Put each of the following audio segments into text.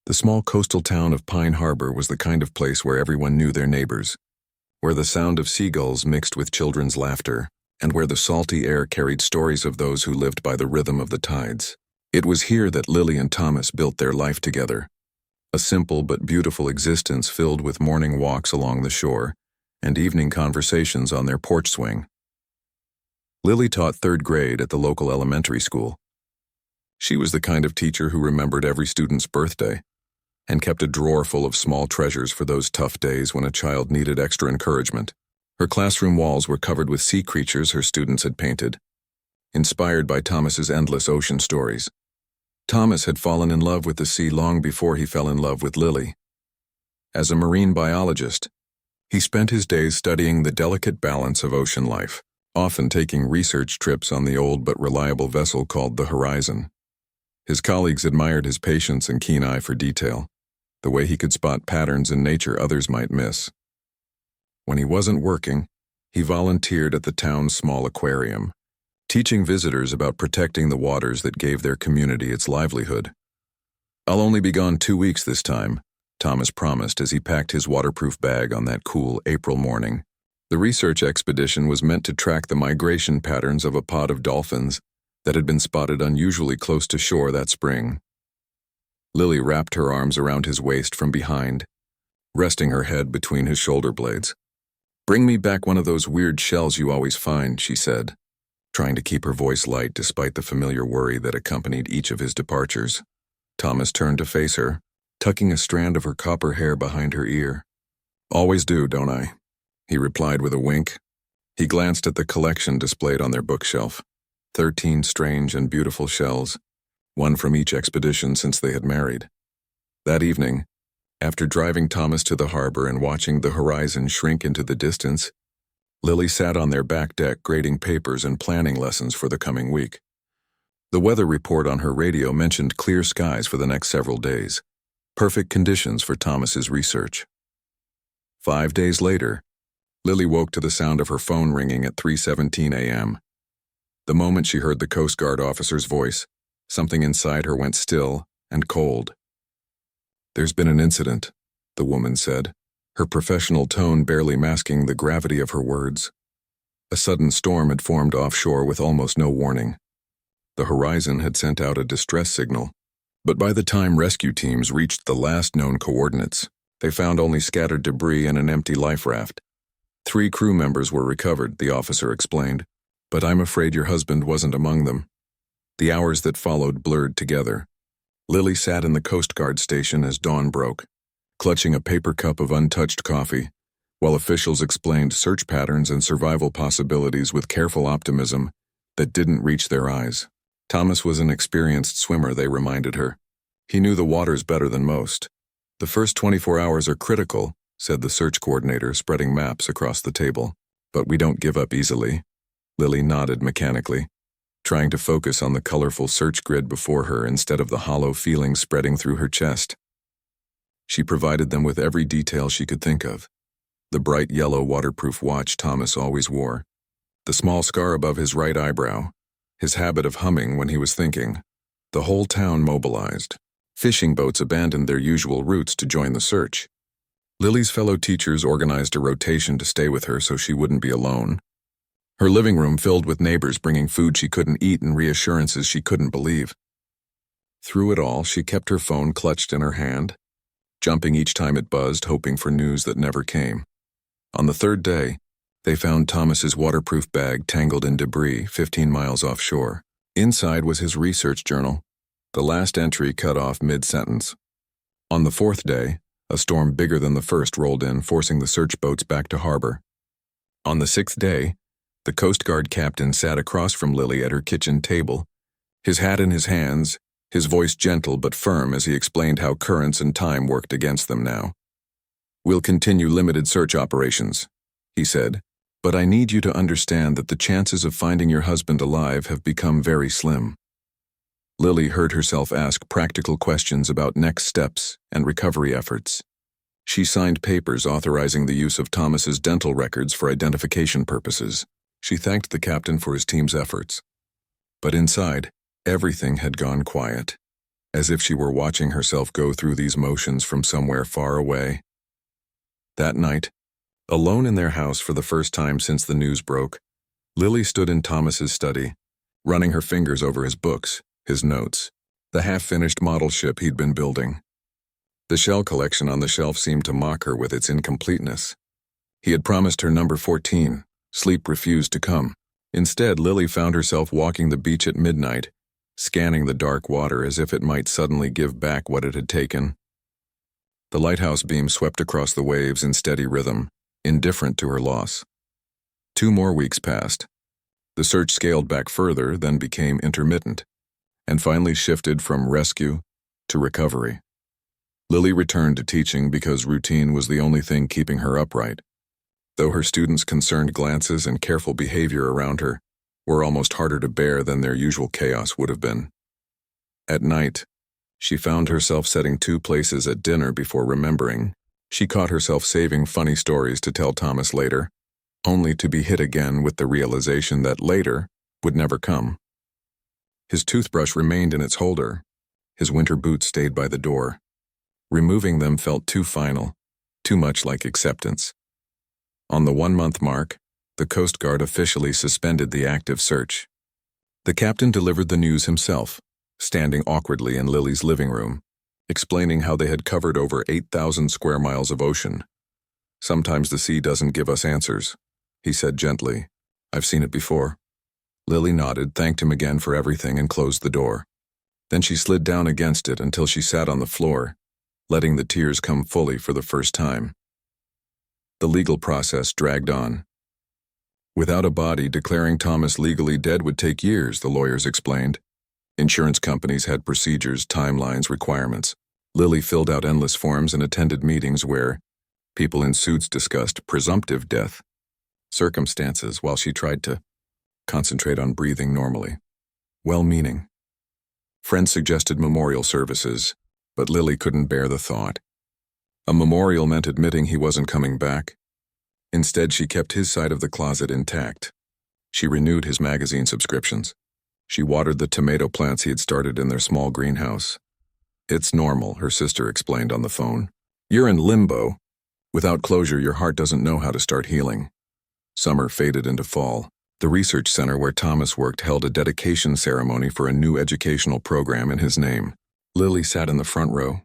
The small coastal town of Pine Harbor was the kind of place where everyone knew their neighbors, where the sound of seagulls mixed with children's laughter, and where the salty air carried stories of those who lived by the rhythm of the tides. It was here that Lily and Thomas built their life together, a simple but beautiful existence filled with morning walks along the shore and evening conversations on their porch swing. Lily taught third grade at the local elementary school. She was the kind of teacher who remembered every student's birthday and kept a drawer full of small treasures for those tough days when a child needed extra encouragement. Her classroom walls were covered with sea creatures her students had painted, inspired by Thomas's endless ocean stories. Thomas had fallen in love with the sea long before he fell in love with Lily. As a marine biologist, he spent his days studying the delicate balance of ocean life, often taking research trips on the old but reliable vessel called the Horizon. His colleagues admired his patience and keen eye for detail, the way he could spot patterns in nature others might miss. When he wasn't working, he volunteered at the town's small aquarium, teaching visitors about protecting the waters that gave their community its livelihood. "I'll only be gone 2 weeks this time," Thomas promised as he packed his waterproof bag on that cool April morning. The research expedition was meant to track the migration patterns of a pod of dolphins that had been spotted unusually close to shore that spring. Lily wrapped her arms around his waist from behind, resting her head between his shoulder blades. "Bring me back one of those weird shells you always find," she said, trying to keep her voice light despite the familiar worry that accompanied each of his departures. Thomas turned to face her, tucking a strand of her copper hair behind her ear. "Always do, don't I?" he replied with a wink. He glanced at the collection displayed on their bookshelf. 13 strange and beautiful shells, one from each expedition since they had married. That evening, after driving Thomas to the harbor and watching the horizon shrink into the distance, Lily sat on their back deck grading papers and planning lessons for the coming week. The weather report on her radio mentioned clear skies for the next several days, perfect conditions for Thomas's research. 5 days later, Lily woke to the sound of her phone ringing at 3:17 a.m. The moment she heard the Coast Guard officer's voice, something inside her went still and cold. "There's been an incident," the woman said, her professional tone barely masking the gravity of her words. A sudden storm had formed offshore with almost no warning. The Horizon had sent out a distress signal, but by the time rescue teams reached the last known coordinates, they found only scattered debris and an empty life raft. 3 crew members were recovered, the officer explained, but I'm afraid your husband wasn't among them. The hours that followed blurred together. Lily sat in the Coast Guard station as dawn broke, clutching a paper cup of untouched coffee, while officials explained search patterns and survival possibilities with careful optimism that didn't reach their eyes. Thomas was an experienced swimmer, they reminded her. He knew the waters better than most. "The first 24 hours are critical," said the search coordinator, spreading maps across the table. "But we don't give up easily." Lily nodded mechanically, trying to focus on the colorful search grid before her instead of the hollow feeling spreading through her chest. She provided them with every detail she could think of. The bright yellow waterproof watch Thomas always wore, the small scar above his right eyebrow, his habit of humming when he was thinking. The whole town mobilized. Fishing boats abandoned their usual routes to join the search. Lily's fellow teachers organized a rotation to stay with her so she wouldn't be alone. Her living room filled with neighbors bringing food she couldn't eat and reassurances she couldn't believe. Through it all, she kept her phone clutched in her hand, jumping each time it buzzed, hoping for news that never came. On the 3rd day, they found Thomas's waterproof bag tangled in debris 15 miles offshore. Inside was his research journal, the last entry cut off mid-sentence. On the 4th day, a storm bigger than the first rolled in, forcing the search boats back to harbor. On the 6th day, the Coast Guard captain sat across from Lily at her kitchen table, his hat in his hands, his voice gentle but firm as he explained how currents and time worked against them now. "We'll continue limited search operations," he said, "but I need you to understand that the chances of finding your husband alive have become very slim." Lily heard herself ask practical questions about next steps and recovery efforts. She signed papers authorizing the use of Thomas's dental records for identification purposes. She thanked the captain for his team's efforts. But inside, everything had gone quiet. as if she were watching herself go through these motions from somewhere far away. That night, alone in their house for the first time since the news broke, Lily stood in Thomas's study, running her fingers over his books, his notes, the half-finished model ship he'd been building. The shell collection on the shelf seemed to mock her with its incompleteness. He had promised her number 14. Sleep refused to come. Instead, Lily found herself walking the beach at midnight, scanning the dark water as if it might suddenly give back what it had taken. The lighthouse beam swept across the waves in steady rhythm, indifferent to her loss. 2 more weeks passed. The search scaled back further, then became intermittent, and finally shifted from rescue to recovery. Lily returned to teaching because routine was the only thing keeping her upright, though her students' concerned glances and careful behavior around her were almost harder to bear than their usual chaos would have been. At night, she found herself setting 2 places at dinner before remembering. She caught herself saving funny stories to tell Thomas later, only to be hit again with the realization that later would never come. His toothbrush remained in its holder. His winter boots stayed by the door. Removing them felt too final, too much like acceptance. On the 1-month mark, the Coast Guard officially suspended the active search. The captain delivered the news himself, standing awkwardly in Lily's living room, explaining how they had covered over 8,000 square miles of ocean. "Sometimes the sea doesn't give us answers," he said gently. "I've seen it before." Lily nodded, thanked him again for everything, and closed the door. Then she slid down against it until she sat on the floor, letting the tears come fully for the first time. The legal process dragged on. Without a body, declaring Thomas legally dead would take years, the lawyers explained. Insurance companies had procedures, timelines, requirements. Lily filled out endless forms and attended meetings where people in suits discussed presumptive death circumstances while she tried to concentrate on breathing normally. Well-meaning. Friends suggested memorial services, but Lily couldn't bear the thought. A memorial meant admitting he wasn't coming back. Instead, she kept his side of the closet intact. She renewed his magazine subscriptions. She watered the tomato plants he had started in their small greenhouse. "It's normal," her sister explained on the phone. "You're in limbo. Without closure, your heart doesn't know how to start healing." Summer faded into fall. The research center where Thomas worked held a dedication ceremony for a new educational program in his name. Lily sat in the front row,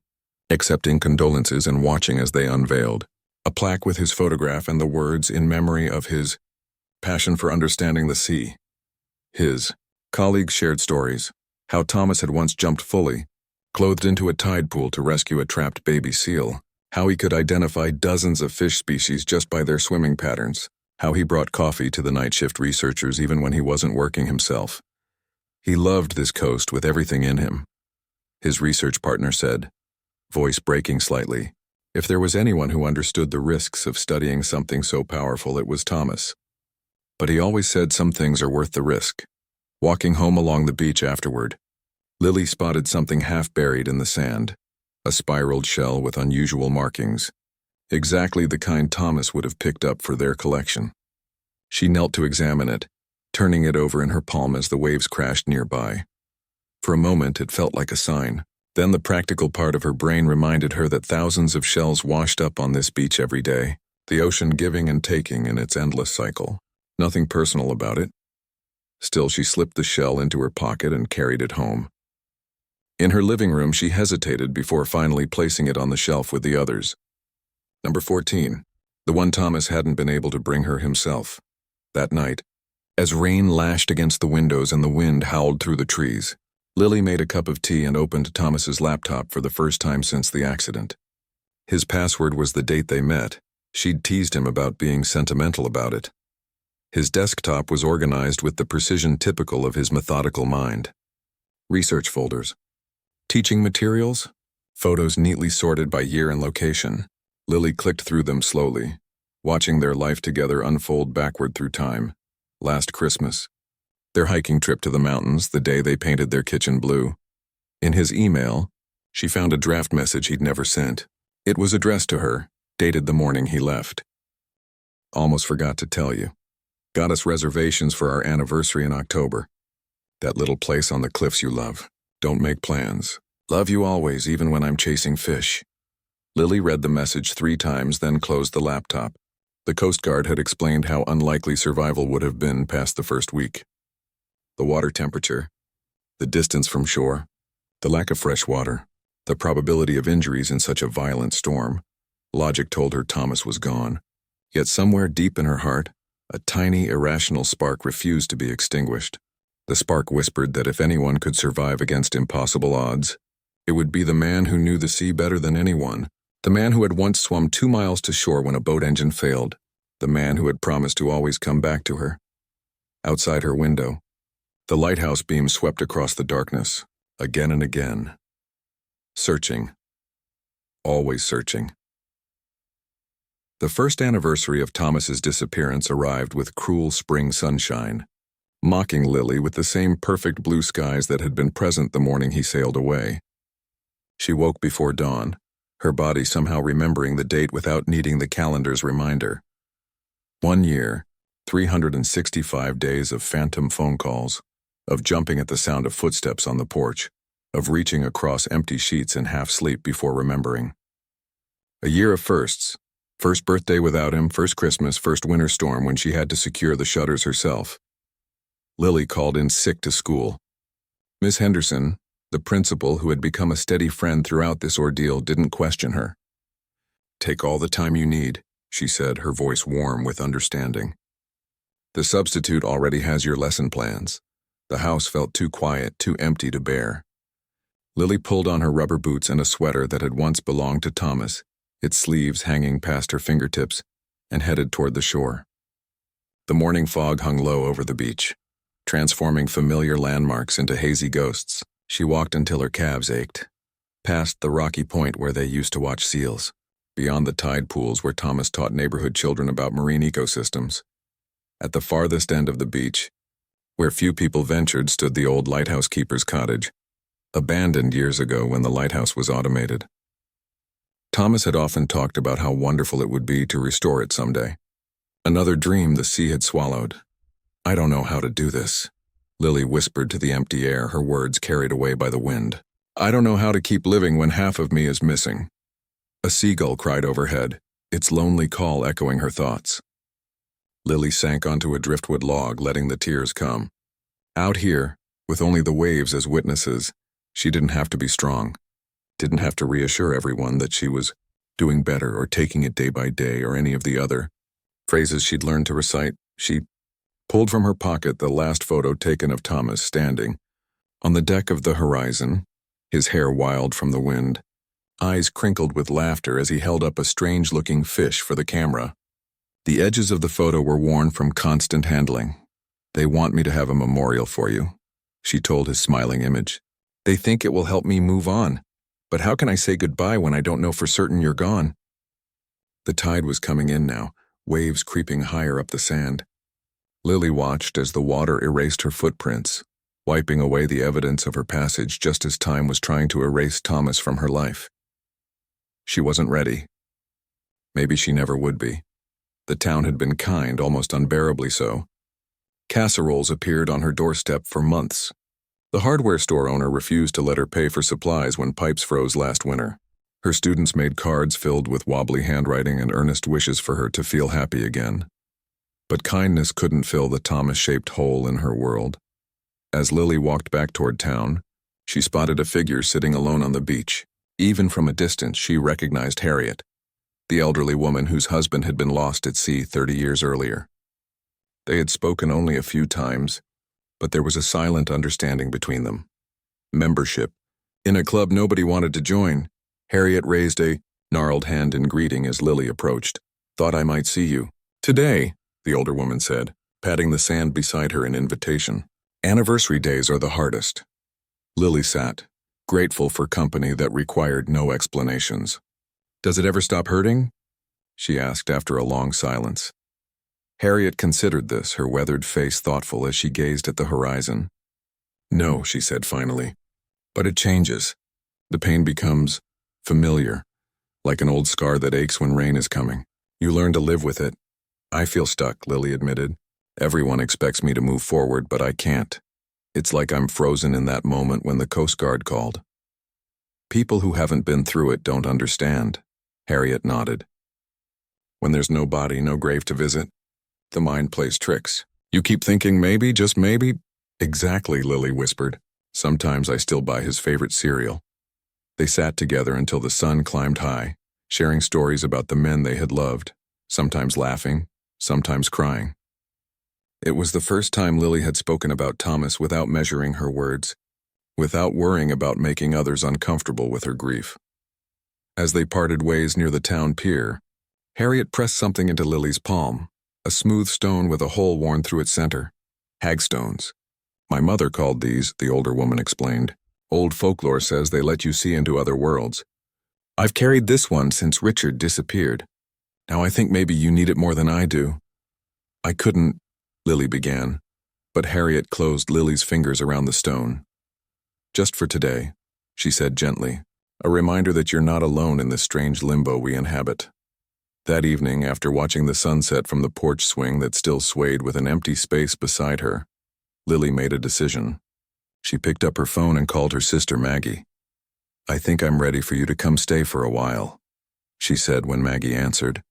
accepting condolences and watching as they unveiled a plaque with his photograph and the words "in memory of his passion for understanding the sea." His colleagues shared stories, how Thomas had once jumped fully, clothed into a tide pool to rescue a trapped baby seal, how he could identify dozens of fish species just by their swimming patterns, how he brought coffee to the night shift researchers even when he wasn't working himself. He loved this coast with everything in him. His research partner said, voice breaking slightly, if there was anyone who understood the risks of studying something so powerful, it was Thomas. But he always said some things are worth the risk. Walking home along the beach afterward, Lily spotted something half buried in the sand, a spiraled shell with unusual markings, exactly the kind Thomas would have picked up for their collection. She knelt to examine it, turning it over in her palm as the waves crashed nearby. For a moment, it felt like a sign. Then the practical part of her brain reminded her that thousands of shells washed up on this beach every day, the ocean giving and taking in its endless cycle. Nothing personal about it. Still, she slipped the shell into her pocket and carried it home. In her living room, she hesitated before finally placing it on the shelf with the others. Number 14, the one Thomas hadn't been able to bring her himself. That night, as rain lashed against the windows and the wind howled through the trees, Lily made a cup of tea and opened Thomas's laptop for the first time since the accident. His password was the date they met. She'd teased him about being sentimental about it. His desktop was organized with the precision typical of his methodical mind. Research folders, teaching materials, photos neatly sorted by year and location. Lily clicked through them slowly, watching their life together unfold backward through time. Last Christmas, their hiking trip to the mountains, the day they painted their kitchen blue. In his email, she found a draft message he'd never sent. It was addressed to her, dated the morning he left. Almost forgot to tell you. Got us reservations for our anniversary in October. That little place on the cliffs you love. Don't make plans. Love you always, even when I'm chasing fish. Lily read the message 3 times, then closed the laptop. The Coast Guard had explained how unlikely survival would have been past the first week. The water temperature, the distance from shore, the lack of fresh water, the probability of injuries in such a violent storm. Logic told her Thomas was gone. Yet somewhere deep in her heart, a tiny, irrational spark refused to be extinguished. The spark whispered that if anyone could survive against impossible odds, it would be the man who knew the sea better than anyone, the man who had once swum 2 miles to shore when a boat engine failed, the man who had promised to always come back to her. Outside her window, the lighthouse beam swept across the darkness, again and again. Searching. Always searching. The first anniversary of Thomas's disappearance arrived with cruel spring sunshine, mocking Lily with the same perfect blue skies that had been present the morning he sailed away. She woke before dawn, her body somehow remembering the date without needing the calendar's reminder. 1 year, 365 days of phantom phone calls, of jumping at the sound of footsteps on the porch, of reaching across empty sheets in half-sleep before remembering. A year of firsts. First birthday without him, first Christmas, first winter storm when she had to secure the shutters herself. Lily called in sick to school. Miss Henderson, the principal who had become a steady friend throughout this ordeal, didn't question her. "Take all the time you need," she said, her voice warm with understanding. "The substitute already has your lesson plans." The house felt too quiet, too empty to bear. Lily pulled on her rubber boots and a sweater that had once belonged to Thomas, its sleeves hanging past her fingertips, and headed toward the shore. The morning fog hung low over the beach, transforming familiar landmarks into hazy ghosts. She walked until her calves ached, past the rocky point where they used to watch seals, beyond the tide pools where Thomas taught neighborhood children about marine ecosystems. At the farthest end of the beach, where few people ventured, stood the old lighthouse keeper's cottage, abandoned years ago when the lighthouse was automated. Thomas had often talked about how wonderful it would be to restore it someday. Another dream the sea had swallowed. "I don't know how to do this," Lily whispered to the empty air, her words carried away by the wind. "I don't know how to keep living when half of me is missing." A seagull cried overhead, its lonely call echoing her thoughts. Lily sank onto a driftwood log, letting the tears come. Out here, with only the waves as witnesses, she didn't have to be strong. Didn't have to reassure everyone that she was doing better or taking it day by day or any of the other phrases she'd learned to recite. She pulled from her pocket the last photo taken of Thomas standing on the deck of the Horizon, his hair wild from the wind, eyes crinkled with laughter as he held up a strange-looking fish for the camera. The edges of the photo were worn from constant handling. "They want me to have a memorial for you," she told his smiling image. "They think it will help me move on. But how can I say goodbye when I don't know for certain you're gone?" The tide was coming in now, waves creeping higher up the sand. Lily watched as the water erased her footprints, wiping away the evidence of her passage just as time was trying to erase Thomas from her life. She wasn't ready. Maybe she never would be. The town had been kind, almost unbearably so. Casseroles appeared on her doorstep for months. The hardware store owner refused to let her pay for supplies when pipes froze last winter. Her students made cards filled with wobbly handwriting and earnest wishes for her to feel happy again. But kindness couldn't fill the Thomas-shaped hole in her world. As Lily walked back toward town, she spotted a figure sitting alone on the beach. Even from a distance, she recognized Harriet, the elderly woman whose husband had been lost at sea 30 years earlier. They had spoken only a few times, but there was a silent understanding between them. Membership. In a club nobody wanted to join, Harriet raised a gnarled hand in greeting as Lily approached. "Thought I might see you." "Today," the older woman said, patting the sand beside her in invitation. "Anniversary days are the hardest." Lily sat, grateful for company that required no explanations. "Does it ever stop hurting?" she asked after a long silence. Harriet considered this, her weathered face thoughtful as she gazed at the horizon. "No," she said finally, "but it changes. The pain becomes familiar, like an old scar that aches when rain is coming. You learn to live with it." "I feel stuck," Lily admitted. "Everyone expects me to move forward, but I can't. It's like I'm frozen in that moment when the Coast Guard called." People who haven't been through it don't understand. Harriet nodded. When there's no body, no grave to visit, the mind plays tricks. You keep thinking maybe, just maybe. Exactly, Lily whispered. Sometimes I still buy his favorite cereal. They sat together until the sun climbed high, sharing stories about the men they had loved, sometimes laughing, sometimes crying. It was the first time Lily had spoken about Thomas without measuring her words, without worrying about making others uncomfortable with her grief. As they parted ways near the town pier, Harriet pressed something into Lily's palm, a smooth stone with a hole worn through its center. Hagstones. My mother called these, the older woman explained. Old folklore says they let you see into other worlds. I've carried this one since Richard disappeared. Now I think maybe you need it more than I do. I couldn't, Lily began, but Harriet closed Lily's fingers around the stone. Just for today, she said gently, a reminder that you're not alone in this strange limbo we inhabit. That evening, after watching the sunset from the porch swing that still swayed with an empty space beside her, Lily made a decision. She picked up her phone and called her sister Maggie. I think I'm ready for you to come stay for a while, she said when Maggie answered.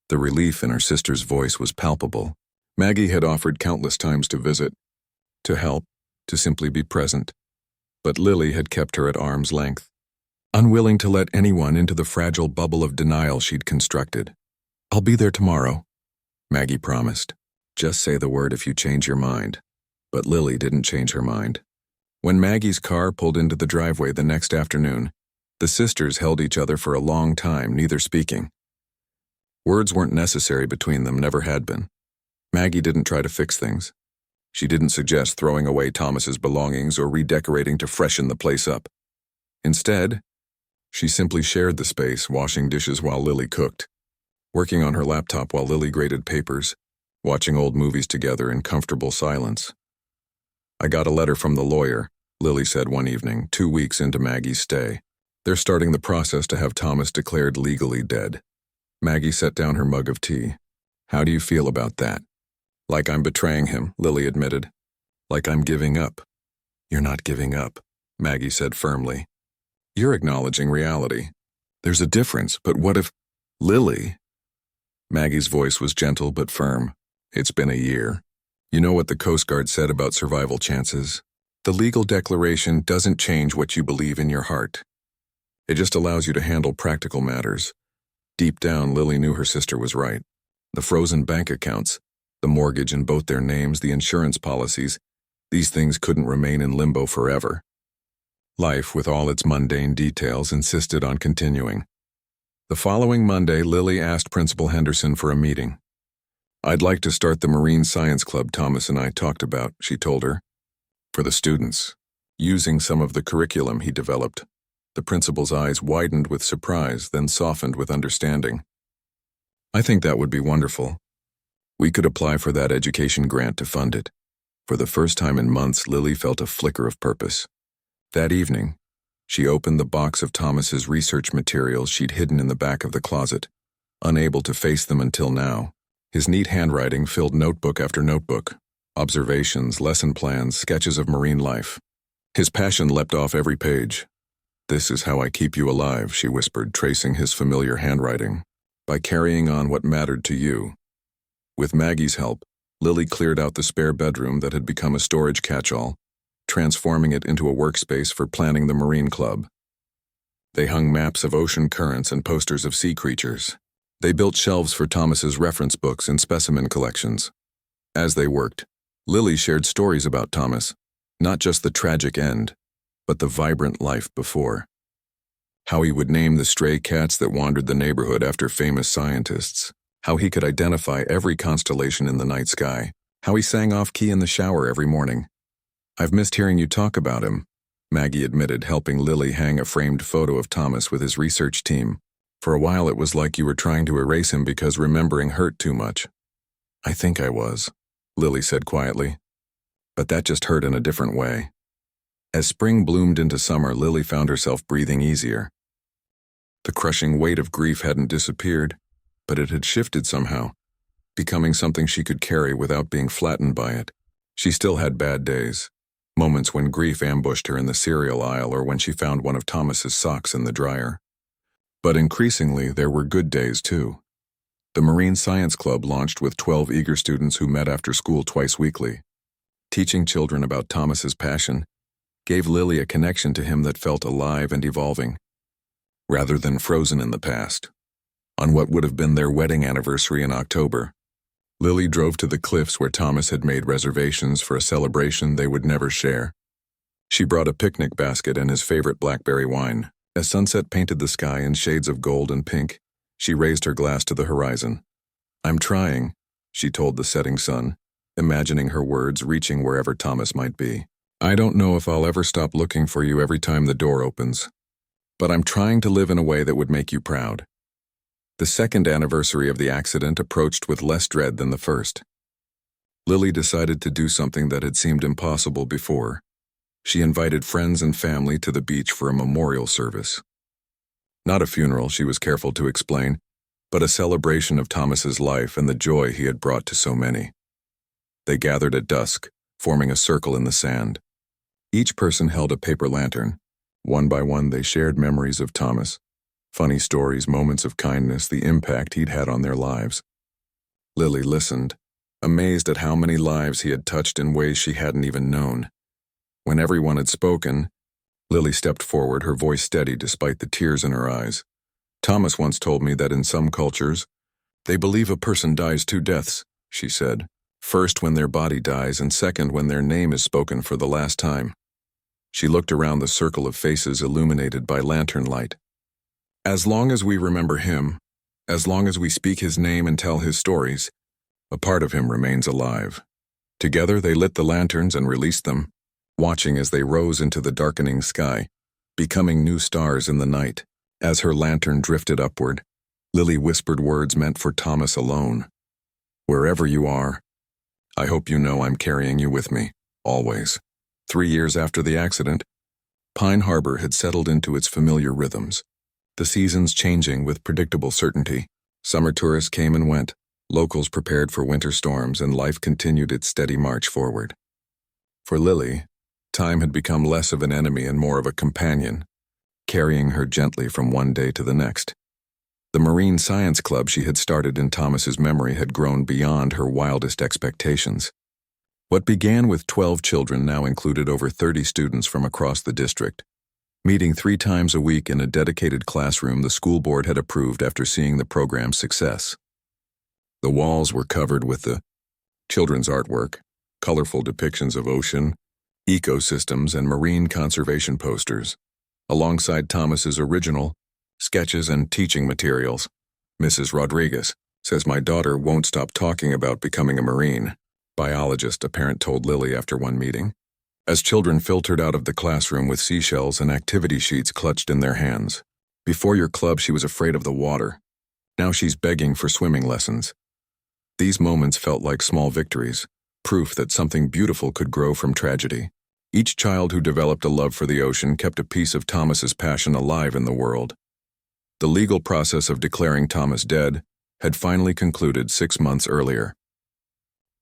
The relief in her sister's voice was palpable. Maggie had offered countless times to visit, to help, to simply be present. But Lily had kept her at arm's length, unwilling to let anyone into the fragile bubble of denial she'd constructed. I'll be there tomorrow, Maggie promised. Just say the word if you change your mind. But Lily didn't change her mind. When Maggie's car pulled into the driveway the next afternoon, the sisters held each other for a long time, neither speaking. Words weren't necessary between them, never had been. Maggie didn't try to fix things. She didn't suggest throwing away Thomas's belongings or redecorating to freshen the place up. Instead, she simply shared the space, washing dishes while Lily cooked, working on her laptop while Lily graded papers, watching old movies together in comfortable silence. I got a letter from the lawyer, Lily said one evening, 2 weeks into Maggie's stay. They're starting the process to have Thomas declared legally dead. Maggie set down her mug of tea. How do you feel about that? Like I'm betraying him, Lily admitted. Like I'm giving up. You're not giving up, Maggie said firmly. You're acknowledging reality. There's a difference, but what if... Lily? Maggie's voice was gentle but firm. It's been a year. You know what the Coast Guard said about survival chances? The legal declaration doesn't change what you believe in your heart. It just allows you to handle practical matters. Deep down, Lily knew her sister was right. The frozen bank accounts, the mortgage in both their names, the insurance policies, these things couldn't remain in limbo forever. Life, with all its mundane details, insisted on continuing. The following Monday, Lily asked Principal Henderson for a meeting. I'd like to start the Marine Science Club Thomas and I talked about, she told her. For the students, using some of the curriculum he developed. The principal's eyes widened with surprise, then softened with understanding. I think that would be wonderful. We could apply for that education grant to fund it. For the first time in months, Lily felt a flicker of purpose. That evening, she opened the box of Thomas's research materials she'd hidden in the back of the closet, unable to face them until now. His neat handwriting filled notebook after notebook, observations, lesson plans, sketches of marine life. His passion leapt off every page. This is how I keep you alive, she whispered, tracing his familiar handwriting. By carrying on what mattered to you. With Maggie's help, Lily cleared out the spare bedroom that had become a storage catch-all, transforming it into a workspace for planning the Marine Club. They hung maps of ocean currents and posters of sea creatures. They built shelves for Thomas's reference books and specimen collections. As they worked, Lily shared stories about Thomas, not just the tragic end, but the vibrant life before. How he would name the stray cats that wandered the neighborhood after famous scientists. How he could identify every constellation in the night sky. How he sang off-key in the shower every morning. I've missed hearing you talk about him, Maggie admitted, helping Lily hang a framed photo of Thomas with his research team. For a while it was like you were trying to erase him because remembering hurt too much. I think I was, Lily said quietly. But that just hurt in a different way. As spring bloomed into summer, Lily found herself breathing easier. The crushing weight of grief hadn't disappeared, but it had shifted somehow, becoming something she could carry without being flattened by it. She still had bad days, moments when grief ambushed her in the cereal aisle or when she found one of Thomas's socks in the dryer. But increasingly, there were good days too. The Marine Science Club launched with 12 eager students who met after school twice weekly. Teaching children about Thomas's passion gave Lily a connection to him that felt alive and evolving, rather than frozen in the past. On what would have been their wedding anniversary in October, Lily drove to the cliffs where Thomas had made reservations for a celebration they would never share. She brought a picnic basket and his favorite blackberry wine. As sunset painted the sky in shades of gold and pink, she raised her glass to the horizon. "I'm trying," she told the setting sun, imagining her words reaching wherever Thomas might be. "I don't know if I'll ever stop looking for you every time the door opens, but I'm trying to live in a way that would make you proud." The second anniversary of the accident approached with less dread than the first. Lily decided to do something that had seemed impossible before. She invited friends and family to the beach for a memorial service. Not a funeral, she was careful to explain, but a celebration of Thomas's life and the joy he had brought to so many. They gathered at dusk, forming a circle in the sand. Each person held a paper lantern. One by one, they shared memories of Thomas. Funny stories, moments of kindness, the impact he'd had on their lives. Lily listened, amazed at how many lives he had touched in ways she hadn't even known. When everyone had spoken, Lily stepped forward, her voice steady despite the tears in her eyes. "Thomas once told me that in some cultures, they believe a person dies two deaths," she said. "First when their body dies, and second when their name is spoken for the last time." She looked around the circle of faces illuminated by lantern light. "As long as we remember him, as long as we speak his name and tell his stories, a part of him remains alive." Together they lit the lanterns and released them, watching as they rose into the darkening sky, becoming new stars in the night. As her lantern drifted upward, Lily whispered words meant for Thomas alone. "Wherever you are, I hope you know I'm carrying you with me, always." 3 years after the accident, Pine Harbor had settled into its familiar rhythms. The seasons changing with predictable certainty. Summer tourists came and went, locals prepared for winter storms, and life continued its steady march forward. For Lily, time had become less of an enemy and more of a companion, carrying her gently from one day to the next. The Marine Science Club she had started in Thomas's memory had grown beyond her wildest expectations. What began with 12 children now included over 30 students from across the district. Meeting 3 times a week in a dedicated classroom the school board had approved after seeing the program's success. The walls were covered with the children's artwork, colorful depictions of ocean, ecosystems, and marine conservation posters, alongside Thomas's original sketches and teaching materials. "Mrs. Rodriguez says my daughter won't stop talking about becoming a Marine," biologist, a parent told Lily after one meeting, as children filtered out of the classroom with seashells and activity sheets clutched in their hands. "Before your club, she was afraid of the water. Now she's begging for swimming lessons." These moments felt like small victories, proof that something beautiful could grow from tragedy. Each child who developed a love for the ocean kept a piece of Thomas's passion alive in the world. The legal process of declaring Thomas dead had finally concluded 6 months earlier.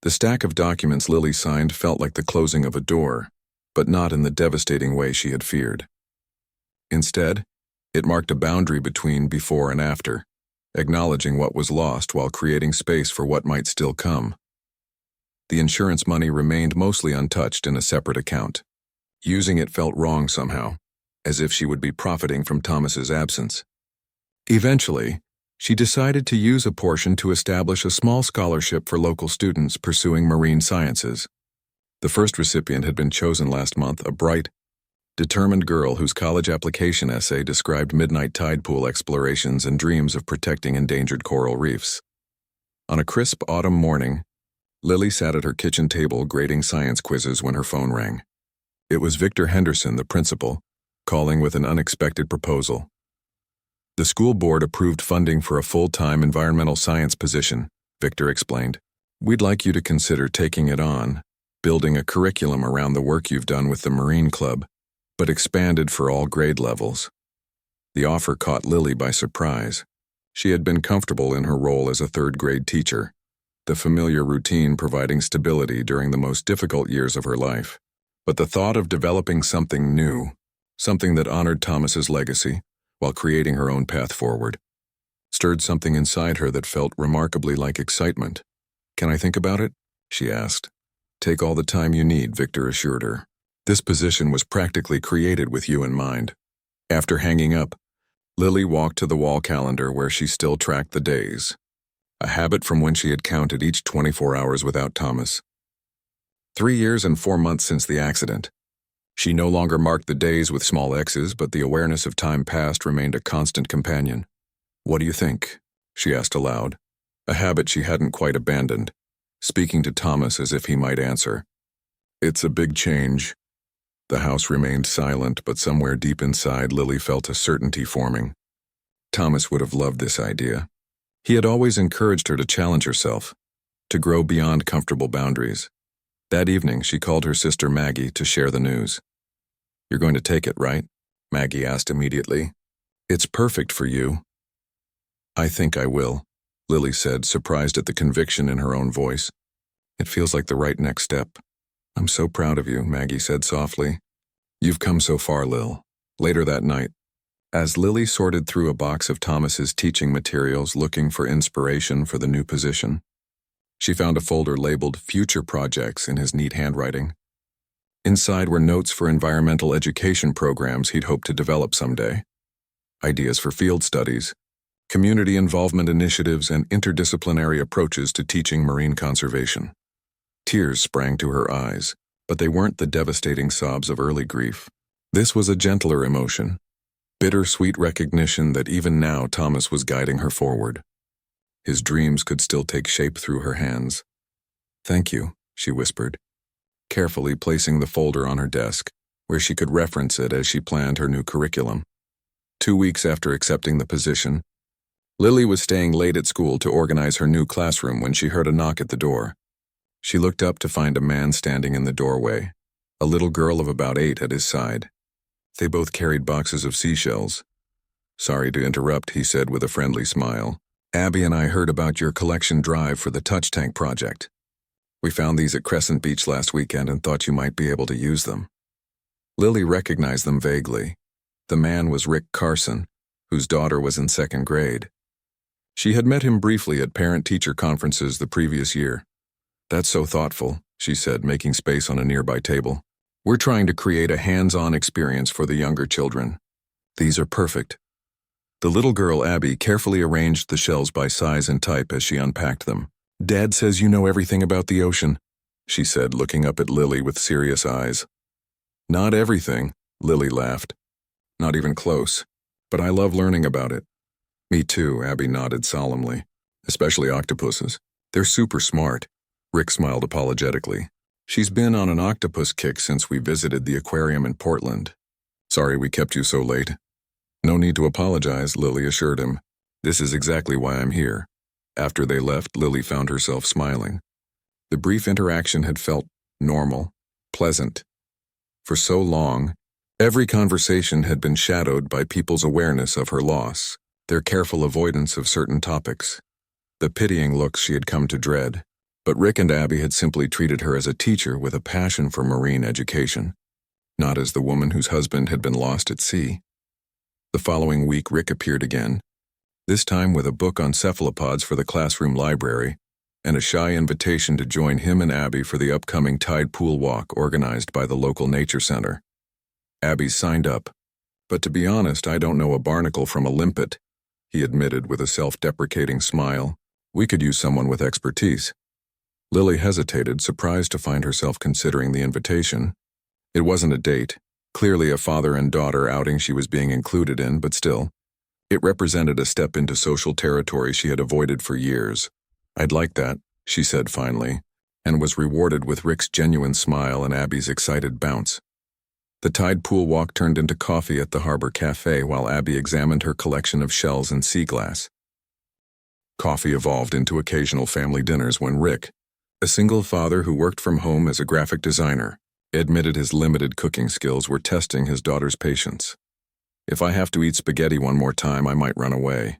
The stack of documents Lily signed felt like the closing of a door, but not in the devastating way she had feared. Instead, it marked a boundary between before and after, acknowledging what was lost while creating space for what might still come. The insurance money remained mostly untouched in a separate account. Using it felt wrong somehow, as if she would be profiting from Thomas's absence. Eventually, she decided to use a portion to establish a small scholarship for local students pursuing marine sciences. The first recipient had been chosen last month, a bright, determined girl whose college application essay described midnight tide pool explorations and dreams of protecting endangered coral reefs. On a crisp autumn morning, Lily sat at her kitchen table grading science quizzes when her phone rang. It was Victor Henderson, the principal, calling with an unexpected proposal. "The school board approved funding for a full-time environmental science position," Victor explained. "We'd like you to consider taking it on, building a curriculum around the work you've done with the Marine Club, but expanded for all grade levels." The offer caught Lily by surprise. She had been comfortable in her role as a third-grade teacher, the familiar routine providing stability during the most difficult years of her life. But the thought of developing something new, something that honored Thomas's legacy, while creating her own path forward, stirred something inside her that felt remarkably like excitement. "Can I think about it?" she asked. "Take all the time you need," Victor assured her. "This position was practically created with you in mind." After hanging up, Lily walked to the wall calendar where she still tracked the days, a habit from when she had counted each 24 hours without Thomas. 3 years and 4 months since the accident. She no longer marked the days with small X's, but the awareness of time past remained a constant companion. "What do you think?" she asked aloud, a habit she hadn't quite abandoned, speaking to Thomas as if he might answer. "It's a big change." The house remained silent, but somewhere deep inside, Lily felt a certainty forming. Thomas would have loved this idea. He had always encouraged her to challenge herself, to grow beyond comfortable boundaries. That evening, she called her sister Maggie to share the news. "You're going to take it, right?" Maggie asked immediately. "It's perfect for you." "I think I will," Lily said, surprised at the conviction in her own voice. "It feels like the right next step." "I'm so proud of you," Maggie said softly. "You've come so far, Lil." Later that night, as Lily sorted through a box of Thomas's teaching materials looking for inspiration for the new position, she found a folder labeled Future Projects in his neat handwriting. Inside were notes for environmental education programs he'd hoped to develop someday, ideas for field studies, community involvement initiatives, and interdisciplinary approaches to teaching marine conservation. Tears sprang to her eyes, but they weren't the devastating sobs of early grief. This was a gentler emotion, bittersweet recognition that even now Thomas was guiding her forward. His dreams could still take shape through her hands. "Thank you," she whispered, carefully placing the folder on her desk, where she could reference it as she planned her new curriculum. 2 weeks after accepting the position, Lily was staying late at school to organize her new classroom when she heard a knock at the door. She looked up to find a man standing in the doorway, a little girl of about 8 at his side. They both carried boxes of seashells. "Sorry to interrupt," he said with a friendly smile. "Abby and I heard about your collection drive for the touch tank project. We found these at Crescent Beach last weekend and thought you might be able to use them." Lily recognized them vaguely. The man was Rick Carson, whose daughter was in 2nd grade. She had met him briefly at parent-teacher conferences the previous year. "That's so thoughtful," she said, making space on a nearby table. "We're trying to create a hands-on experience for the younger children. These are perfect." The little girl, Abby, carefully arranged the shells by size and type as she unpacked them. "Dad says you know everything about the ocean," she said, looking up at Lily with serious eyes. "Not everything," Lily laughed. "Not even close. But I love learning about it." "Me too," Abby nodded solemnly. "Especially octopuses. They're super smart." Rick smiled apologetically. "She's been on an octopus kick since we visited the aquarium in Portland." "Sorry we kept you so late." "No need to apologize," Lily assured him. "This is exactly why I'm here." After they left, Lily found herself smiling. The brief interaction had felt normal, pleasant. For so long, every conversation had been shadowed by people's awareness of her loss, their careful avoidance of certain topics, the pitying looks she had come to dread. But Rick and Abby had simply treated her as a teacher with a passion for marine education, not as the woman whose husband had been lost at sea. The following week, Rick appeared again, this time with a book on cephalopods for the classroom library and a shy invitation to join him and Abby for the upcoming tide pool walk organized by the local nature center. Abby signed up, "But to be honest, I don't know a barnacle from a limpet," he admitted with a self-deprecating smile. "We could use someone with expertise." Lily hesitated, surprised to find herself considering the invitation. It wasn't a date, clearly a father and daughter outing she was being included in, but still, it represented a step into social territory she had avoided for years. "I'd like that," she said finally, and was rewarded with Rick's genuine smile and Abby's excited bounce. The tide pool walk turned into coffee at the Harbor Cafe while Abby examined her collection of shells and sea glass. Coffee evolved into occasional family dinners when Rick, a single father who worked from home as a graphic designer, admitted his limited cooking skills were testing his daughter's patience. "If I have to eat spaghetti one more time, I might run away,"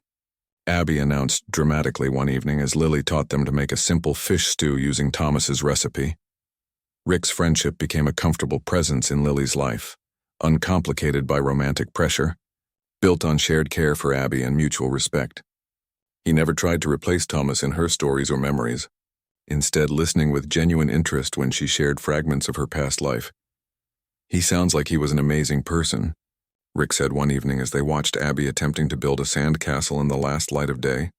Abby announced dramatically one evening as Lily taught them to make a simple fish stew using Thomas's recipe. Rick's friendship became a comfortable presence in Lily's life, uncomplicated by romantic pressure, built on shared care for Abby and mutual respect. He never tried to replace Thomas in her stories or memories, instead listening with genuine interest when she shared fragments of her past life. "He sounds like he was an amazing person," Rick said one evening as they watched Abby attempting to build a sand castle in the last light of day.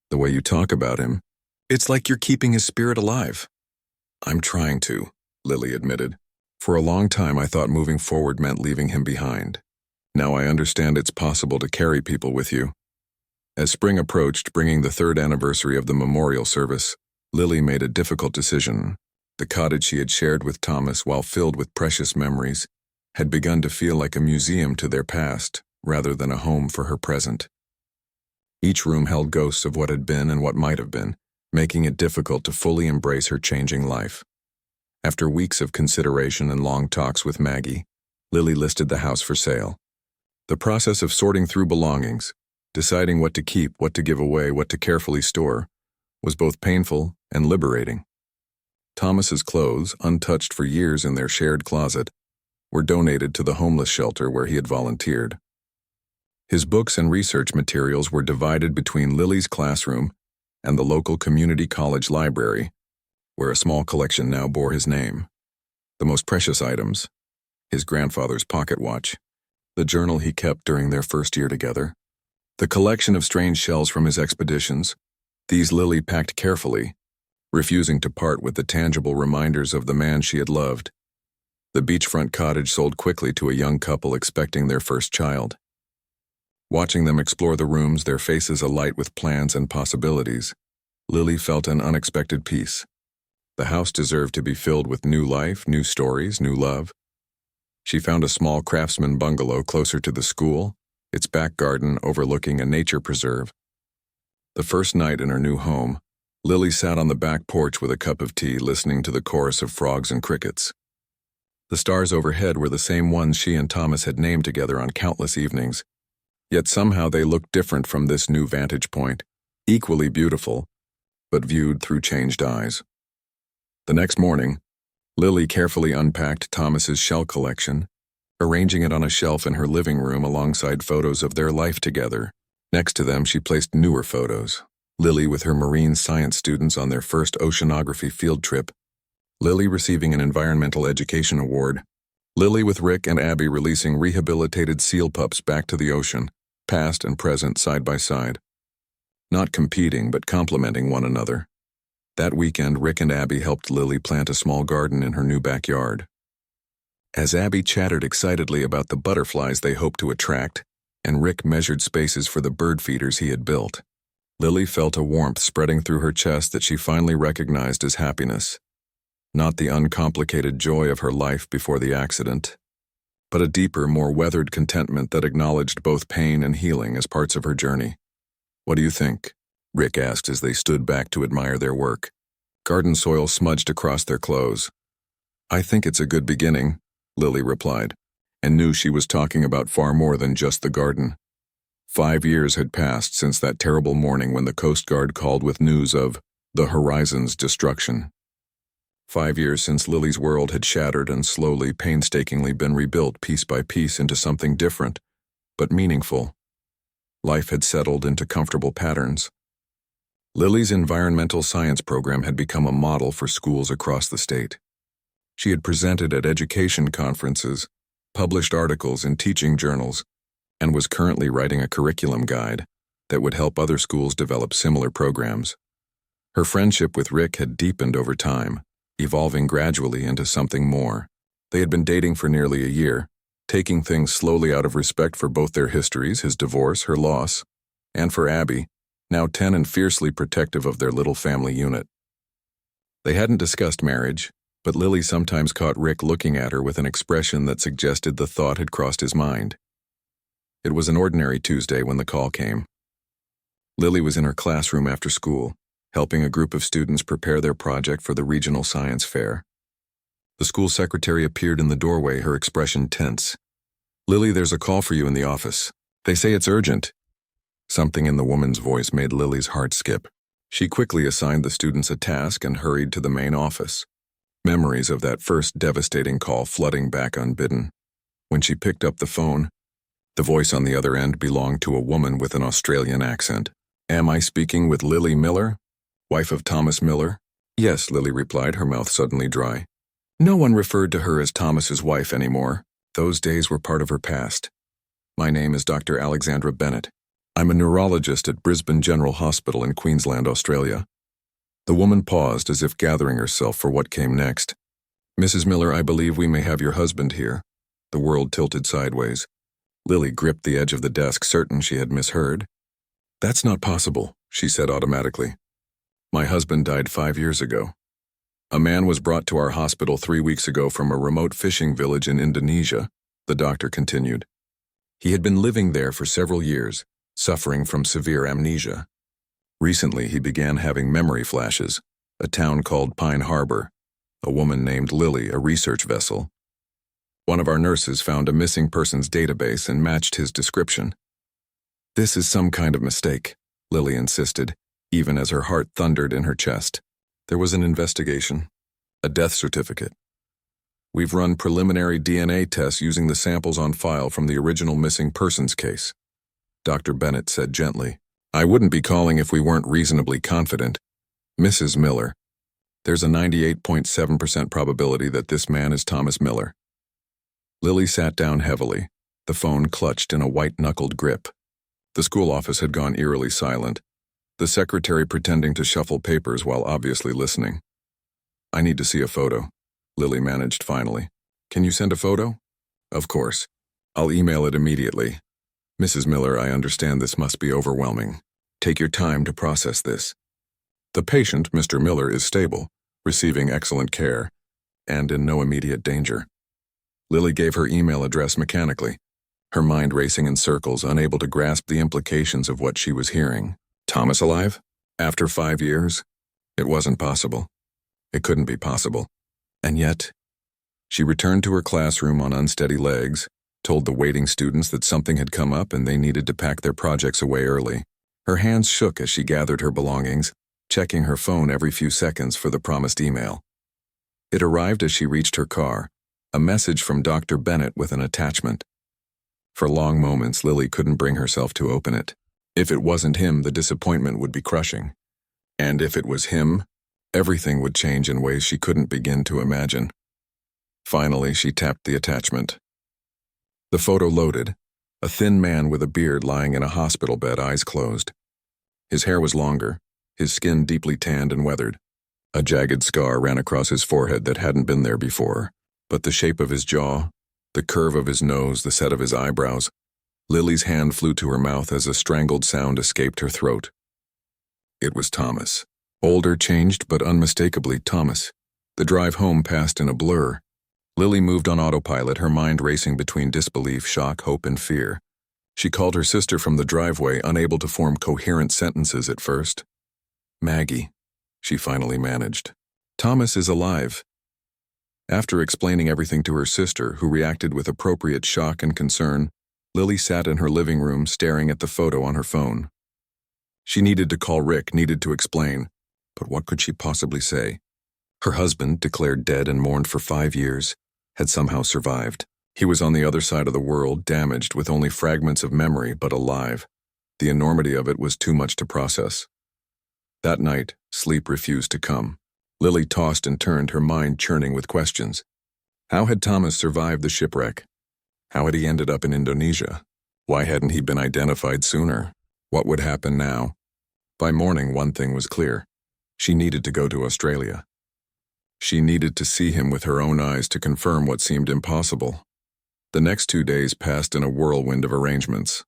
"The way you talk about him, it's like you're keeping his spirit alive." "I'm trying to," Lily admitted. "For a long time I thought moving forward meant leaving him behind. Now I understand it's possible to carry people with you." As spring approached, bringing the 3rd anniversary of the memorial service, Lily made a difficult decision. The cottage she had shared with Thomas, while filled with precious memories, had begun to feel like a museum to their past, rather than a home for her present. Each room held ghosts of what had been and what might have been, making it difficult to fully embrace her changing life. After weeks of consideration and long talks with Maggie, Lily listed the house for sale. The process of sorting through belongings, deciding what to keep, what to give away, what to carefully store, was both painful and liberating. Thomas's clothes, untouched for years in their shared closet, were donated to the homeless shelter where he had volunteered. His books and research materials were divided between Lily's classroom and the local community college library, where a small collection now bore his name. The most precious items: his grandfather's pocket watch, the journal he kept during their first year together, the collection of strange shells from his expeditions. These Lily packed carefully, refusing to part with the tangible reminders of the man she had loved. The beachfront cottage sold quickly to a young couple expecting their first child. Watching them explore the rooms, their faces alight with plans and possibilities, Lily felt an unexpected peace. The house deserved to be filled with new life, new stories, new love. She found a small craftsman bungalow closer to the school, its back garden overlooking a nature preserve. The first night in her new home, Lily sat on the back porch with a cup of tea, listening to the chorus of frogs and crickets. The stars overhead were the same ones she and Thomas had named together on countless evenings, yet somehow they looked different from this new vantage point, equally beautiful, but viewed through changed eyes. The next morning, Lily carefully unpacked Thomas's shell collection, arranging it on a shelf in her living room alongside photos of their life together. Next to them, she placed newer photos: Lily with her marine science students on their first oceanography field trip, Lily receiving an environmental education award, Lily with Rick and Abby releasing rehabilitated seal pups back to the ocean, past and present side by side. Not competing, but complementing one another. That weekend, Rick and Abby helped Lily plant a small garden in her new backyard. As Abby chattered excitedly about the butterflies they hoped to attract, and Rick measured spaces for the bird feeders he had built, Lily felt a warmth spreading through her chest that she finally recognized as happiness. Not the uncomplicated joy of her life before the accident, but a deeper, more weathered contentment that acknowledged both pain and healing as parts of her journey. "What do you think?" Rick asked as they stood back to admire their work. Garden soil smudged across their clothes. "I think it's a good beginning," Lily replied, and knew she was talking about far more than just the garden. 5 years had passed since that terrible morning when the Coast Guard called with news of the Horizon's destruction. 5 years since Lily's world had shattered and slowly, painstakingly been rebuilt piece by piece into something different, but meaningful. Life had settled into comfortable patterns. Lily's environmental science program had become a model for schools across the state. She had presented at education conferences, published articles in teaching journals, and was currently writing a curriculum guide that would help other schools develop similar programs. Her friendship with Rick had deepened over time, evolving gradually into something more. They had been dating for nearly a year, taking things slowly out of respect for both their histories, his divorce, her loss, and for Abby, now 10 and fiercely protective of their little family unit. They hadn't discussed marriage, but Lily sometimes caught Rick looking at her with an expression that suggested the thought had crossed his mind. It was an ordinary Tuesday when the call came. Lily was in her classroom after school, helping a group of students prepare their project for the regional science fair. The school secretary appeared in the doorway, her expression tense. "Lily, there's a call for you in the office. They say it's urgent." Something in the woman's voice made Lily's heart skip. She quickly assigned the students a task and hurried to the main office. memories of that first devastating call flooding back unbidden. When she picked up the phone, the voice on the other end belonged to a woman with an Australian accent. "Am I speaking with Lily Miller, wife of Thomas Miller?" "Yes," Lily replied, her mouth suddenly dry. No one referred to her as Thomas's wife anymore. Those days were part of her past. "My name is Dr. Alexandra Bennett. I'm a neurologist at Brisbane General Hospital in Queensland, Australia." The woman paused as if gathering herself for what came next. "Mrs. Miller, I believe we may have your husband here." The world tilted sideways. Lily gripped the edge of the desk, certain she had misheard. "That's not possible," she said automatically. "My husband died 5 years ago. A man was brought to our hospital 3 weeks ago from a remote fishing village in Indonesia," the doctor continued. "He had been living there for several years, suffering from severe amnesia. Recently, he began having memory flashes. A town called Pine Harbor, a woman named Lily, a research vessel. One of our nurses found a missing persons database and matched his description." "This is some kind of mistake," Lily insisted, even as her heart thundered in her chest. "There was an investigation, a death certificate. We've run preliminary DNA tests using the samples on file from the original missing persons case," Dr. Bennett said gently. "I wouldn't be calling if we weren't reasonably confident. Mrs. Miller, there's a 98.7% probability that this man is Thomas Miller." Lily sat down heavily, the phone clutched in a white-knuckled grip. The school office had gone eerily silent, the secretary pretending to shuffle papers while obviously listening. "I need to see a photo," Lily managed finally. "Can you send a photo?" "Of course. I'll email it immediately. Mrs. Miller, I understand this must be overwhelming. Take your time to process this. The patient, Mr. Miller, is stable, receiving excellent care, and in no immediate danger." Lily gave her email address mechanically, her mind racing in circles, unable to grasp the implications of what she was hearing. Thomas alive? After 5 years? It wasn't possible. It couldn't be possible. And yet, she returned to her classroom on unsteady legs, told the waiting students that something had come up and they needed to pack their projects away early. Her hands shook as she gathered her belongings, checking her phone every few seconds for the promised email. It arrived as she reached her car, a message from Dr. Bennett with an attachment. For long moments, Lily couldn't bring herself to open it. If it wasn't him, the disappointment would be crushing. And if it was him, everything would change in ways she couldn't begin to imagine. Finally, she tapped the attachment. The photo loaded, a thin man with a beard lying in a hospital bed, eyes closed. His hair was longer, his skin deeply tanned and weathered. A jagged scar ran across his forehead that hadn't been there before, but the shape of his jaw, the curve of his nose, the set of his eyebrows. Lily's hand flew to her mouth as a strangled sound escaped her throat. It was Thomas. Older, changed, but unmistakably Thomas. The drive home passed in a blur. Lily moved on autopilot, her mind racing between disbelief, shock, hope, and fear. She called her sister from the driveway, unable to form coherent sentences at first. "Maggie," she finally managed. "Thomas is alive." After explaining everything to her sister, who reacted with appropriate shock and concern, Lily sat in her living room staring at the photo on her phone. She needed to call Rick, needed to explain, but what could she possibly say? Her husband, declared dead and mourned for 5 years, had somehow survived. He was on the other side of the world, damaged with only fragments of memory, but alive. The enormity of it was too much to process. That night, sleep refused to come. Lily tossed and turned, her mind churning with questions. How had Thomas survived the shipwreck? How had he ended up in Indonesia? Why hadn't he been identified sooner? What would happen now? By morning, one thing was clear. She needed to go to Australia. She needed to see him with her own eyes to confirm what seemed impossible. The next 2 days passed in a whirlwind of arrangements.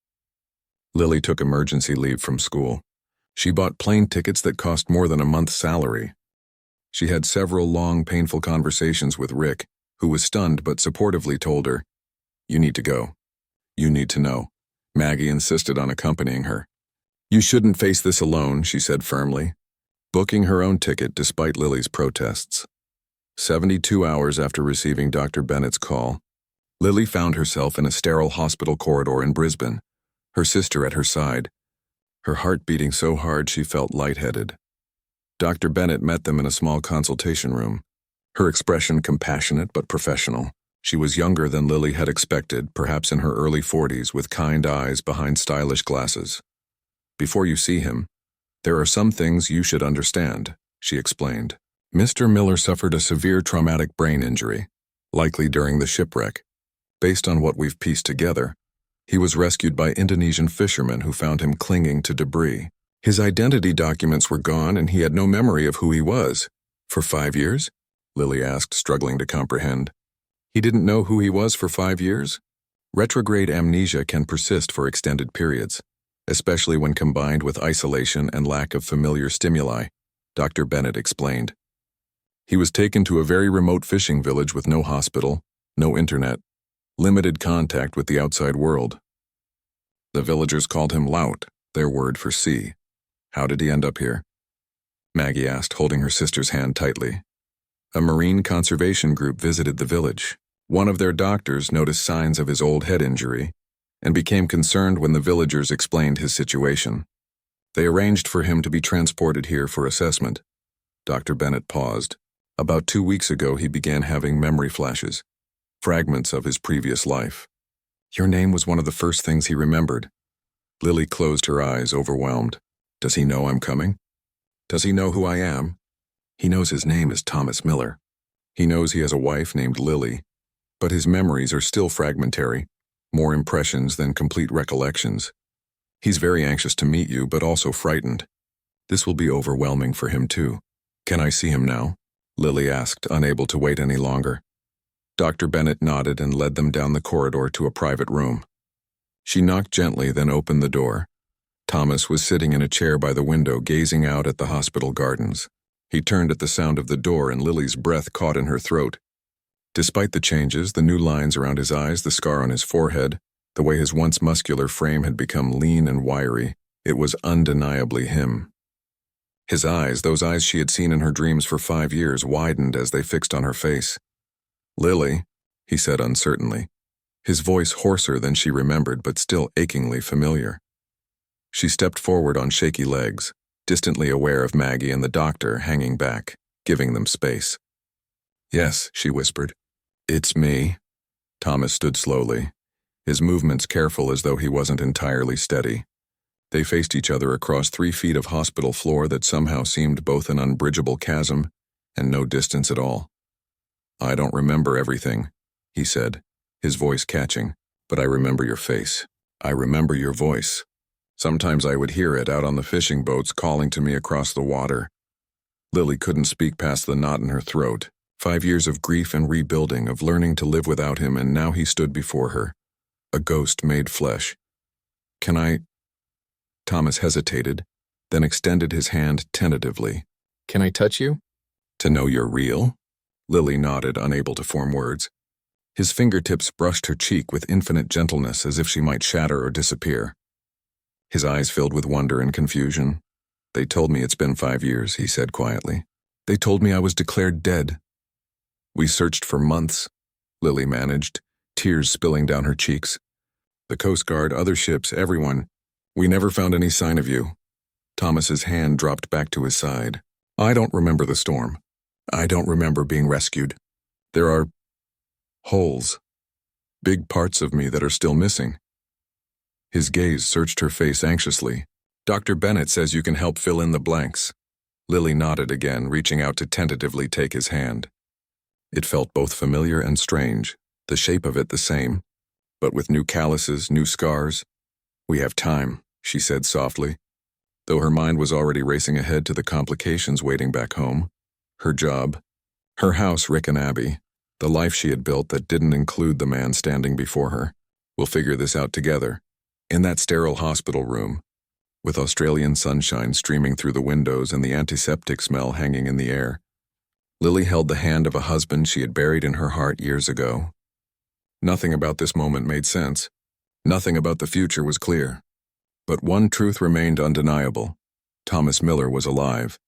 Lily took emergency leave from school. She bought plane tickets that cost more than a month's salary. She had several long, painful conversations with Rick, who was stunned but supportively told her, "You need to go. You need to know." Maggie insisted on accompanying her. "You shouldn't face this alone," she said firmly, booking her own ticket despite Lily's protests. 72 hours after receiving Dr. Bennett's call, Lily found herself in a sterile hospital corridor in Brisbane, her sister at her side, her heart beating so hard she felt lightheaded. Dr. Bennett met them in a small consultation room. her expression compassionate but professional. She was younger than Lily had expected, perhaps in her early 40s, with kind eyes behind stylish glasses. "Before you see him, there are some things you should understand," she explained. "Mr. Miller suffered a severe traumatic brain injury, likely during the shipwreck. Based on what we've pieced together, he was rescued by Indonesian fishermen who found him clinging to debris. His identity documents were gone and he had no memory of who he was." "For 5 years?" Lily asked, struggling to comprehend. "He didn't know who he was for 5 years?" Retrograde amnesia can persist for extended periods, especially when combined with isolation and lack of familiar stimuli, Dr. Bennett explained. "He was taken to a very remote fishing village with no hospital, no internet, limited contact with the outside world. The villagers called him Laut, their word for sea. How did he end up here?" Maggie asked, holding her sister's hand tightly. "A marine conservation group visited the village. One of their doctors noticed signs of his old head injury and became concerned when the villagers explained his situation. They arranged for him to be transported here for assessment." Dr. Bennett paused. "About 2 weeks ago he began having memory flashes, fragments of his previous life. Your name was one of the first things he remembered." Lily closed her eyes, overwhelmed. "Does he know I'm coming? Does he know who I am?" "He knows his name is Thomas Miller. He knows he has a wife named Lily, but his memories are still fragmentary, more impressions than complete recollections. He's very anxious to meet you, but also frightened. This will be overwhelming for him too." "Can I see him now?" Lily asked, unable to wait any longer. Dr. Bennett nodded and led them down the corridor to a private room. She knocked gently, then opened the door. Thomas was sitting in a chair by the window, gazing out at the hospital gardens. He turned at the sound of the door and Lily's breath caught in her throat. Despite the changes, the new lines around his eyes, the scar on his forehead, the way his once muscular frame had become lean and wiry, it was undeniably him. His eyes, those eyes she had seen in her dreams for 5 years, widened as they fixed on her face. "Lily," he said uncertainly, his voice hoarser than she remembered but still achingly familiar. She stepped forward on shaky legs, distantly aware of Maggie and the doctor hanging back, giving them space. "Yes," she whispered. "It's me." Thomas stood slowly, his movements careful as though he wasn't entirely steady. They faced each other across 3 feet of hospital floor that somehow seemed both an unbridgeable chasm and no distance at all. "I don't remember everything," he said, his voice catching, "but I remember your face. I remember your voice. Sometimes I would hear it out on the fishing boats calling to me across the water." Lily couldn't speak past the knot in her throat. 5 years of grief and rebuilding, of learning to live without him, and now he stood before her, a ghost made flesh. "Can I—" Thomas hesitated, then extended his hand tentatively. "Can I touch you?" "To know you're real?" Lily nodded, unable to form words. His fingertips brushed her cheek with infinite gentleness, as if she might shatter or disappear. His eyes filled with wonder and confusion. "They told me it's been 5 years," he said quietly. "They told me I was declared dead." "We searched for months," Lily managed, tears spilling down her cheeks. "The Coast Guard, other ships, everyone. We never found any sign of you." Thomas's hand dropped back to his side. "I don't remember the storm. I don't remember being rescued. There are holes, big parts of me that are still missing." His gaze searched her face anxiously. "Dr. Bennett says you can help fill in the blanks." Lily nodded again, reaching out to tentatively take his hand. It felt both familiar and strange, the shape of it the same, but with new calluses, new scars. "We have time," she said softly, though her mind was already racing ahead to the complications waiting back home. Her job, her house, Rick and Abby, the life she had built that didn't include the man standing before her. "We'll figure this out together." In that sterile hospital room, with Australian sunshine streaming through the windows and the antiseptic smell hanging in the air, Lily held the hand of a husband she had buried in her heart years ago. Nothing about this moment made sense. Nothing about the future was clear. But one truth remained undeniable. Thomas Miller was alive,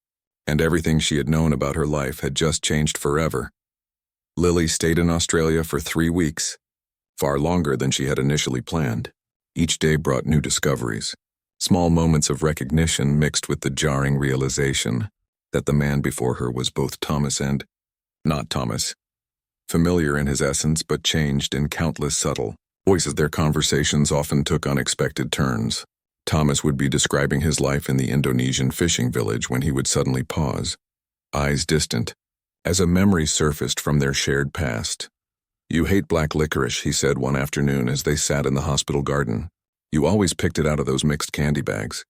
and everything she had known about her life had just changed forever. Lily stayed in Australia for 3 weeks, far longer than she had initially planned. Each day brought new discoveries, small moments of recognition mixed with the jarring realization that the man before her was both Thomas and Not Thomas. Familiar in his essence, but changed in countless subtle voices. Their conversations often took unexpected turns. Thomas would be describing his life in the Indonesian fishing village when he would suddenly pause, eyes distant, as a memory surfaced from their shared past. "You hate black licorice," he said one afternoon as they sat in the hospital garden. "You always picked it out of those mixed candy bags."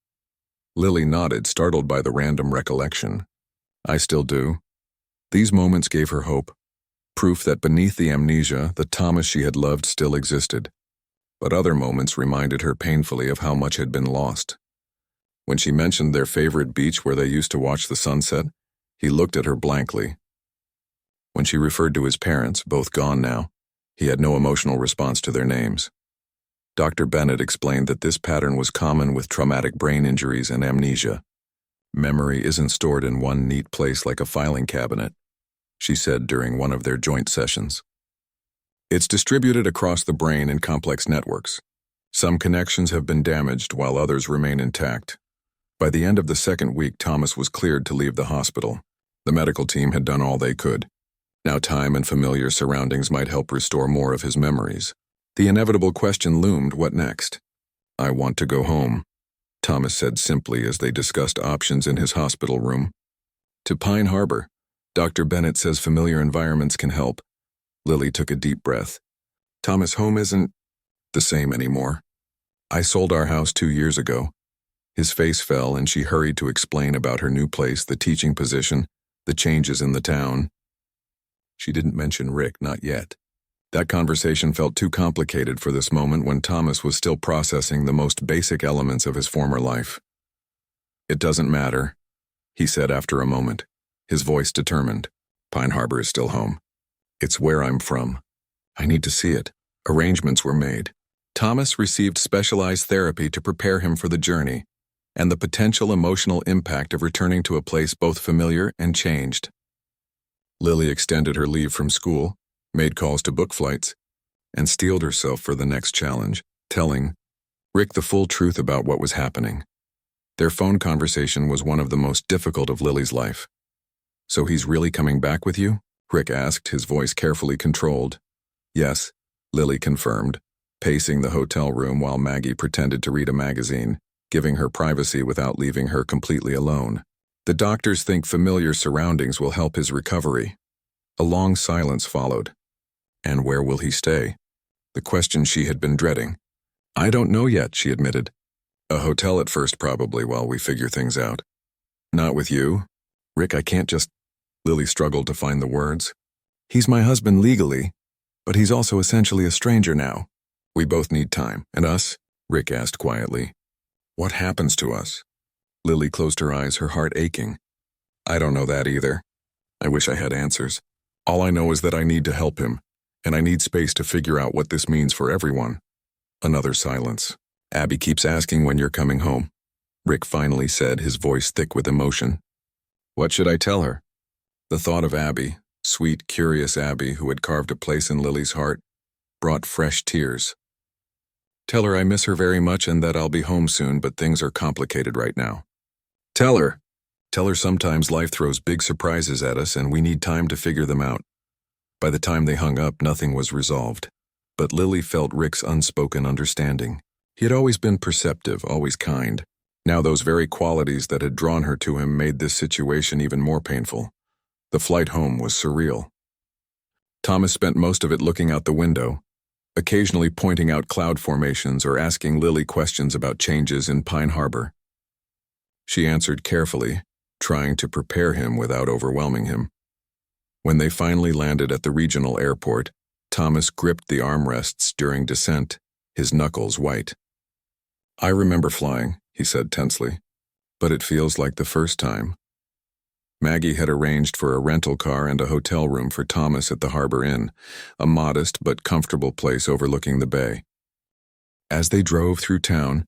Lily nodded, startled by the random recollection. "I still do." These moments gave her hope, proof that beneath the amnesia, the Thomas she had loved still existed. But other moments reminded her painfully of how much had been lost. When she mentioned their favorite beach where they used to watch the sunset, he looked at her blankly. When she referred to his parents, both gone now, he had no emotional response to their names. Dr. Bennett explained that this pattern was common with traumatic brain injuries and amnesia. "Memory isn't stored in one neat place like a filing cabinet," she said during one of their joint sessions. "It's distributed across the brain in complex networks. Some connections have been damaged while others remain intact." By the end of the second week, Thomas was cleared to leave the hospital. The medical team had done all they could. Now time and familiar surroundings might help restore more of his memories. The inevitable question loomed: what next? "I want to go home," Thomas said simply as they discussed options in his hospital room. "To Pine Harbor. Dr. Bennett says familiar environments can help." Lily took a deep breath. "Thomas, home isn't the same anymore. I sold our house 2 years ago." His face fell and she hurried to explain about her new place, the teaching position, the changes in the town. She didn't mention Rick, not yet. That conversation felt too complicated for this moment when Thomas was still processing the most basic elements of his former life. "It doesn't matter," he said after a moment, his voice determined. "Pine Harbor is still home. It's where I'm from. I need to see it." Arrangements were made. Thomas received specialized therapy to prepare him for the journey and the potential emotional impact of returning to a place both familiar and changed. Lily extended her leave from school, made calls to book flights, and steeled herself for the next challenge, telling Rick the full truth about what was happening. Their phone conversation was one of the most difficult of Lily's life. "So he's really coming back with you?" Rick asked, his voice carefully controlled. "Yes," Lily confirmed, pacing the hotel room while Maggie pretended to read a magazine, giving her privacy without leaving her completely alone. "The doctors think familiar surroundings will help his recovery." A long silence followed. "And where will he stay?" The question she had been dreading. "I don't know yet," she admitted. "A hotel at first probably while we figure things out." "Not with you?" "Rick, I can't just—" Lily struggled to find the words. "He's my husband legally, but he's also essentially a stranger now. We both need time. And us?" Rick asked quietly. "What happens to us?" Lily closed her eyes, her heart aching. "I don't know that either. I wish I had answers. All I know is that I need to help him, and I need space to figure out what this means for everyone." Another silence. "Abby keeps asking when you're coming home," Rick finally said, his voice thick with emotion. "What should I tell her?" The thought of Abby, sweet, curious Abby who had carved a place in Lily's heart, brought fresh tears. "Tell her I miss her very much and that I'll be home soon, but things are complicated right now." Tell her sometimes life throws big surprises at us and we need time to figure them out." By the time they hung up, nothing was resolved. But Lily felt Rick's unspoken understanding. He had always been perceptive, always kind. Now those very qualities that had drawn her to him made this situation even more painful. The flight home was surreal. Thomas spent most of it looking out the window, occasionally pointing out cloud formations or asking Lily questions about changes in Pine Harbor. She answered carefully, trying to prepare him without overwhelming him. When they finally landed at the regional airport, Thomas gripped the armrests during descent, his knuckles white. "I remember flying," he said tensely, "but it feels like the first time." Maggie had arranged for a rental car and a hotel room for Thomas at the Harbor Inn, a modest but comfortable place overlooking the bay. As they drove through town,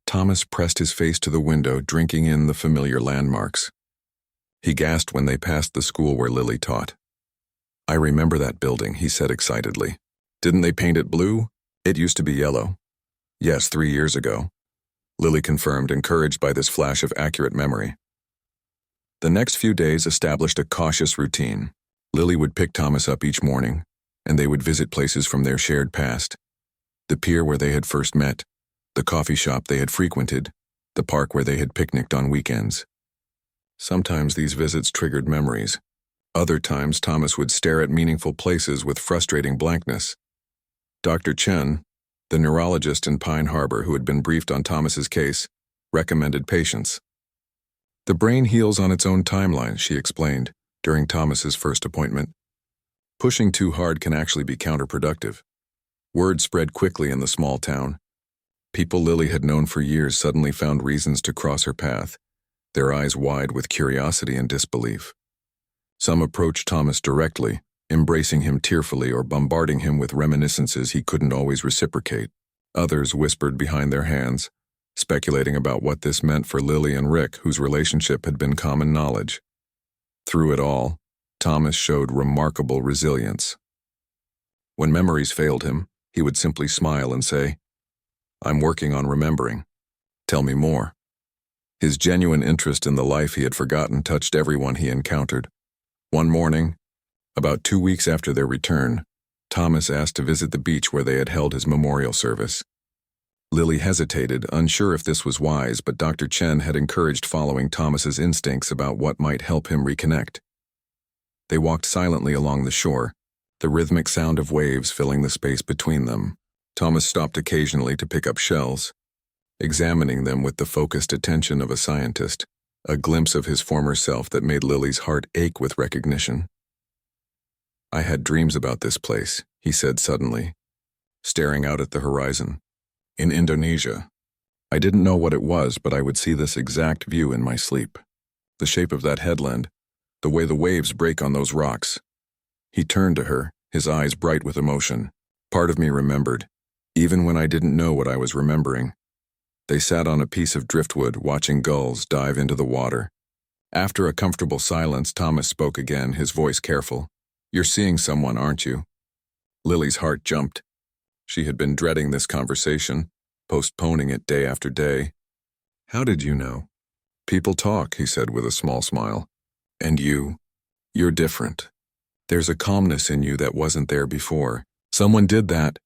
Thomas pressed his face to the window, drinking in the familiar landmarks. He gasped when they passed the school where Lily taught. "I remember that building," he said excitedly. "Didn't they paint it blue? It used to be yellow." "Yes, 3 years ago," Lily confirmed, encouraged by this flash of accurate memory. The next few days established a cautious routine. Lily would pick Thomas up each morning, and they would visit places from their shared past. The pier where they had first met, the coffee shop they had frequented, the park where they had picnicked on weekends. Sometimes these visits triggered memories. Other times Thomas would stare at meaningful places with frustrating blankness. Dr. Chen, the neurologist in Pine Harbor who had been briefed on Thomas's case, recommended patience. The brain heals on its own timeline, she explained during Thomas's first appointment. Pushing too hard can actually be counterproductive. Word spread quickly in the small town. People Lily had known for years suddenly found reasons to cross her path, their eyes wide with curiosity and disbelief. Some approached Thomas directly, embracing him tearfully or bombarding him with reminiscences he couldn't always reciprocate. Others whispered behind their hands, speculating about what this meant for Lily and Rick, whose relationship had been common knowledge. Through it all, Thomas showed remarkable resilience. When memories failed him, he would simply smile and say, "I'm working on remembering. Tell me more." His genuine interest in the life he had forgotten touched everyone he encountered. One morning, about 2 weeks after their return, Thomas asked to visit the beach where they had held his memorial service. Lily hesitated, unsure if this was wise, but Dr. Chen had encouraged following Thomas's instincts about what might help him reconnect. They walked silently along the shore, the rhythmic sound of waves filling the space between them. Thomas stopped occasionally to pick up shells, examining them with the focused attention of a scientist, a glimpse of his former self that made Lily's heart ache with recognition. "I had dreams about this place," he said suddenly, staring out at the horizon. "In Indonesia. I didn't know what it was, but I would see this exact view in my sleep. The shape of that headland, the way the waves break on those rocks." He turned to her, his eyes bright with emotion. Part of me remembered, even when I didn't know what I was remembering. They sat on a piece of driftwood, watching gulls dive into the water. After a comfortable silence, Thomas spoke again, his voice careful. "You're seeing someone, aren't you?" Lily's heart jumped. She had been dreading this conversation, postponing it day after day. "How did you know?" "People talk," he said with a small smile. "And you're different. There's a calmness in you that wasn't there before. Someone did that."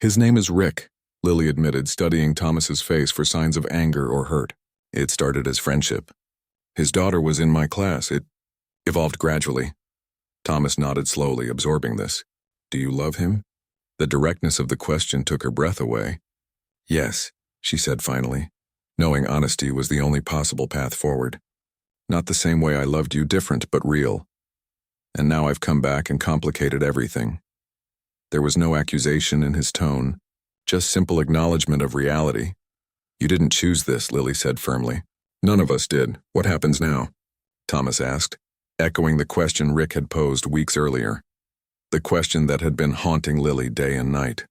"His name is Rick," Lily admitted, studying Thomas's face for signs of anger or hurt. "It started as friendship. His daughter was in my class. It evolved gradually." Thomas nodded slowly, absorbing this. "Do you love him?" The directness of the question took her breath away. "Yes," she said finally, knowing honesty was the only possible path forward. "Not the same way I loved you, different but real. And now I've come back and complicated everything." There was no accusation in his tone, just simple acknowledgement of reality. "You didn't choose this," Lily said firmly. "None of us did. What happens now?" Thomas asked, echoing the question Rick had posed weeks earlier. The question that had been haunting Lily day and night.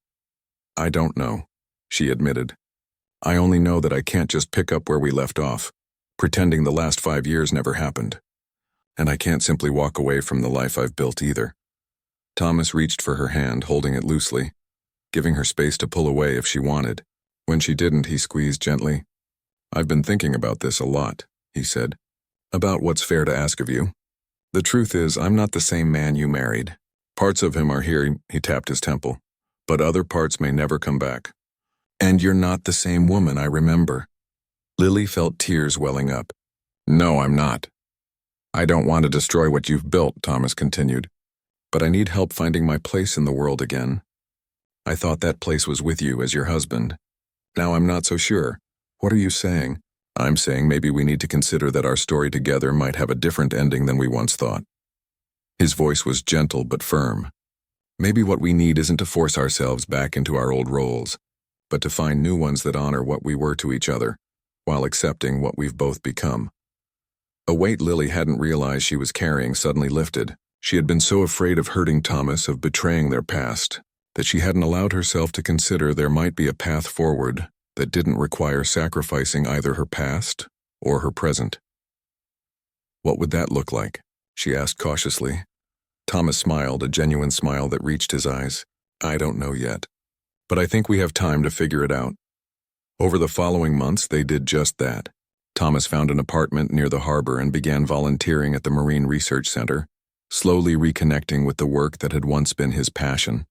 "I don't know," she admitted. "I only know that I can't just pick up where we left off, pretending the last 5 years never happened. And I can't simply walk away from the life I've built either." Thomas reached for her hand, holding it loosely, giving her space to pull away if she wanted. When she didn't, he squeezed gently. "I've been thinking about this a lot," he said. "About what's fair to ask of you. The truth is, I'm not the same man you married. Parts of him are here," he tapped his temple, "but other parts may never come back. And you're not the same woman I remember." Lily felt tears welling up. "No, I'm not. I don't want to destroy what you've built," Thomas continued, "but I need help finding my place in the world again. I thought that place was with you as your husband. Now I'm not so sure." "What are you saying?" "I'm saying maybe we need to consider that our story together might have a different ending than we once thought." His voice was gentle but firm. "Maybe what we need isn't to force ourselves back into our old roles, but to find new ones that honor what we were to each other, while accepting what we've both become." A weight Lily hadn't realized she was carrying suddenly lifted. She had been so afraid of hurting Thomas, of betraying their past, that she hadn't allowed herself to consider there might be a path forward that didn't require sacrificing either her past or her present. "What would that look like?" she asked cautiously. Thomas smiled, a genuine smile that reached his eyes. "I don't know yet, but I think we have time to figure it out." Over the following months, they did just that. Thomas found an apartment near the harbor and began volunteering at the Marine Research Center, slowly reconnecting with the work that had once been his passion.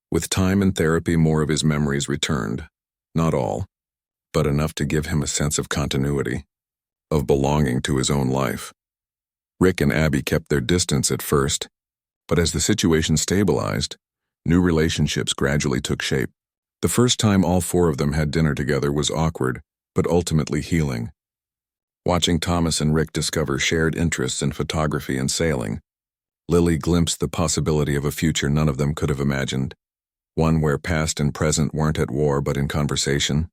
With time and therapy, more of his memories returned. Not all, but enough to give him a sense of continuity, of belonging to his own life. Rick and Abby kept their distance at first, but as the situation stabilized, new relationships gradually took shape. The first time all four of them had dinner together was awkward, but ultimately healing. Watching Thomas and Rick discover shared interests in photography and sailing, Lily glimpsed the possibility of a future none of them could have imagined, one where past and present weren't at war but in conversation.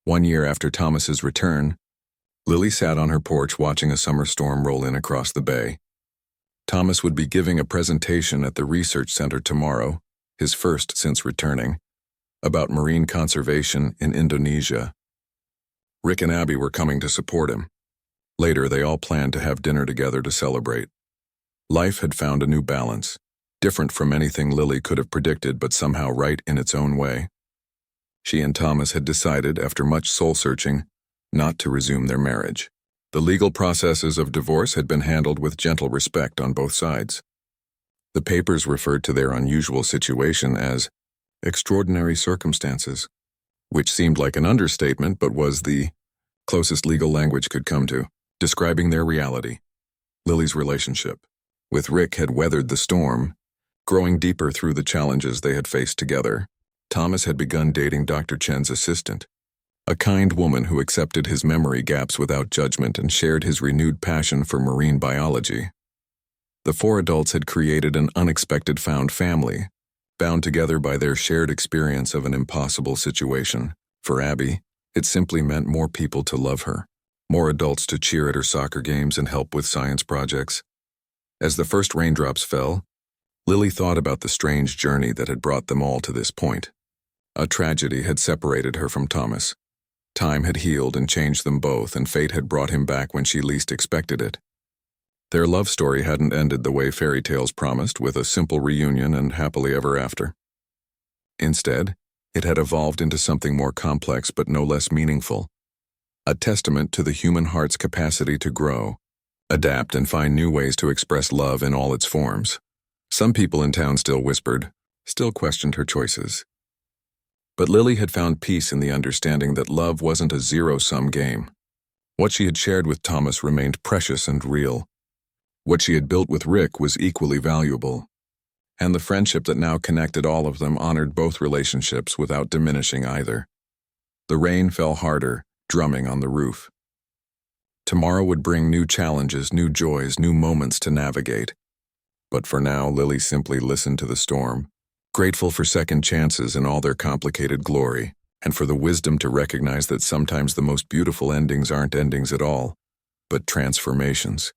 1 year after Thomas's return, Lily sat on her porch watching a summer storm roll in across the bay. Thomas would be giving a presentation at the research center tomorrow, his first since returning, about marine conservation in Indonesia. Rick and Abby were coming to support him. Later, they all planned to have dinner together to celebrate. Life had found a new balance, different from anything Lily could have predicted but somehow right in its own way. She and Thomas had decided, after much soul-searching, not to resume their marriage. The legal processes of divorce had been handled with gentle respect on both sides. The papers referred to their unusual situation as extraordinary circumstances, which seemed like an understatement but was the closest legal language could come to, describing their reality. Lily's relationship with Rick had weathered the storm, growing deeper through the challenges they had faced together. Thomas had begun dating Dr. Chen's assistant, a kind woman who accepted his memory gaps without judgment and shared his renewed passion for marine biology. The four adults had created an unexpected found family, bound together by their shared experience of an impossible situation. For Abby, it simply meant more people to love her, more adults to cheer at her soccer games and help with science projects. As the first raindrops fell, Lily thought about the strange journey that had brought them all to this point. A tragedy had separated her from Thomas. Time had healed and changed them both, and fate had brought him back when she least expected it. Their love story hadn't ended the way fairy tales promised, with a simple reunion and happily ever after. Instead, it had evolved into something more complex but no less meaningful, a testament to the human heart's capacity to grow, adapt, and find new ways to express love in all its forms. Some people in town still whispered, still questioned her choices. But Lily had found peace in the understanding that love wasn't a zero-sum game. What she had shared with Thomas remained precious and real. What she had built with Rick was equally valuable. And the friendship that now connected all of them honored both relationships without diminishing either. The rain fell harder, drumming on the roof. Tomorrow would bring new challenges, new joys, new moments to navigate. But for now, Lily simply listened to the storm, grateful for second chances in all their complicated glory, and for the wisdom to recognize that sometimes the most beautiful endings aren't endings at all, but transformations.